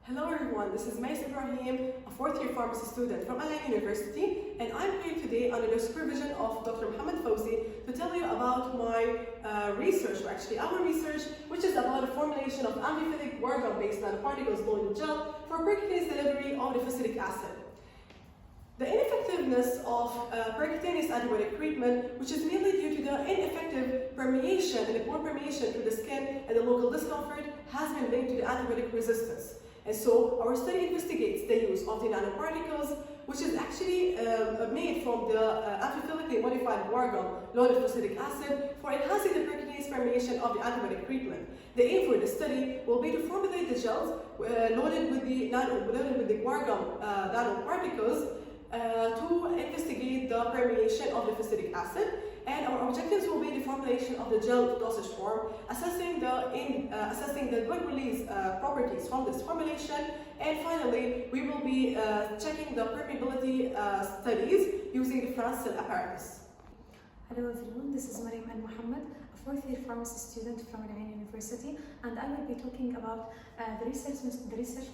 Hello everyone, this is Mais Ibrahim, a fourth-year pharmacy student from Al University, and I'm here today under the supervision of Dr. Muhammad to tell you about my research, or actually our research, which is about the formulation of amphiphilic guar-gum-based nanoparticles loaded gel for percutaneous delivery of the fusidic acid. The ineffectiveness of percutaneous antibiotic treatment, which is mainly due to the ineffective permeation and the poor permeation through the skin and the local discomfort, has been linked to the antibiotic resistance. And so our study investigates the use of the nanoparticles, which is actually made from the amphiphilically modified guar-gum loaded fusidic acid for enhancing the percutaneous permeation of the antibiotic treatment. The aim for the study will be to formulate the gels loaded with the guar-gum nanoparticles to investigate the permeation of the fusidic acid, and our objectives will be the formulation of the gel dosage form, assessing the drug release properties from this formulation, and finally we will be checking the permeability studies using the France cell apparatus. Hello everyone, this is Mariam Almohammad, a fourth-year pharmacy student from Al University, and I will be talking about the research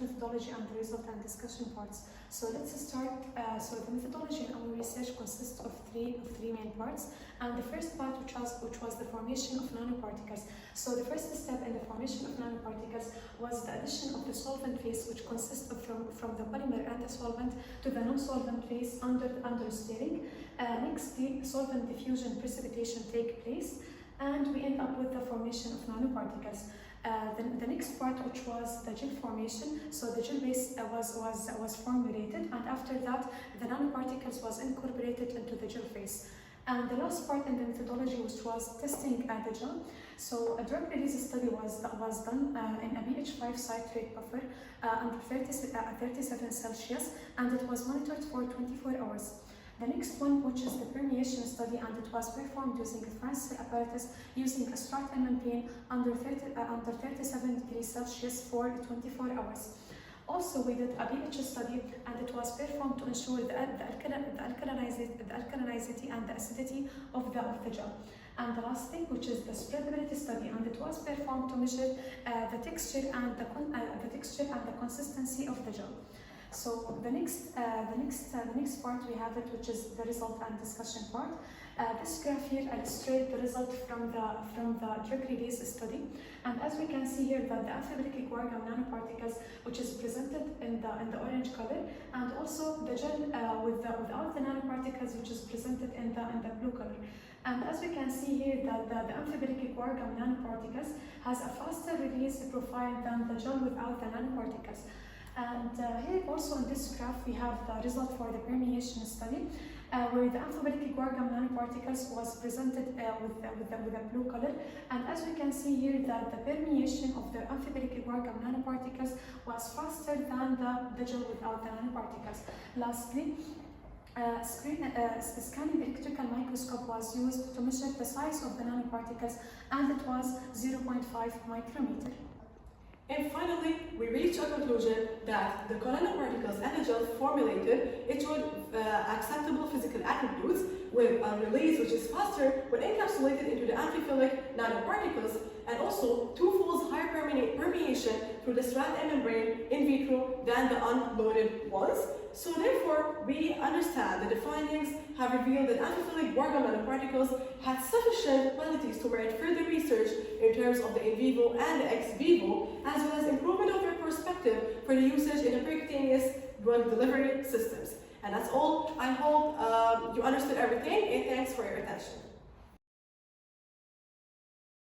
methodology and the result and discussion parts. So let's start. So the methodology in our research consists of three main parts, and the first part which was the formation of nanoparticles. So the first step in the formation of nanoparticles was the addition of the solvent phase, which consists of from the polymer and the solvent to the non-solvent phase under stirring. Next, the solvent diffusion precipitation take place, and we end up with the formation of nanoparticles. The next part, which was the gel formation, so the gel base was formulated, and after that the nanoparticles was incorporated into the gel phase. And the last part in the methodology, which was testing the gel. So a drug release study was done in a pH 5 citrate buffer under 37 Celsius, and it was monitored for 24 hours. The next one, which is the permeation study, and it was performed using a France cell apparatus using a strata membrane under 37 degrees Celsius for 24 hours. Also, we did a pH study, and it was performed to ensure the alkalinity and the acidity of the gel. And the last thing, which is the spreadability study, and it was performed to measure the texture and the consistency of the gel. So the next part we have it, which is the result and discussion part. This graph here illustrates the result from the drug release study, and as we can see here that the amphiphilically guar-gum nanoparticles, which is presented in the orange color, and also the gel without the nanoparticles, which is presented in the blue color. And as we can see here that the amphiphilically guar-gum nanoparticles has a faster release profile than the gel without the nanoparticles. And here also in this graph we have the result for the permeation study, where the amphiphilically guar-gum nanoparticles was presented with a blue color. And as we can see here that the permeation of the amphiphilically guar-gum nanoparticles was faster than the gel without the nanoparticles. Lastly, scanning electrical microscope was used to measure the size of the nanoparticles, and it was 0.5 micrometer. And finally, we reach a conclusion that the nanoparticles and the gel formulated, it showed acceptable physical attributes with a release which is faster when encapsulated into the amphiphilic nanoparticles, and also two-fold higher permeation through the strata membrane in vitro than the unloaded ones. So therefore, we understand that the findings have revealed that amphiphilically guar-gum nanoparticles had sufficient qualities to merit further research in terms of the in vivo and the ex vivo, as well as improvement of their perspective for the usage in the percutaneous drug delivery systems. And that's all. I hope you understood everything, and thanks for your attention.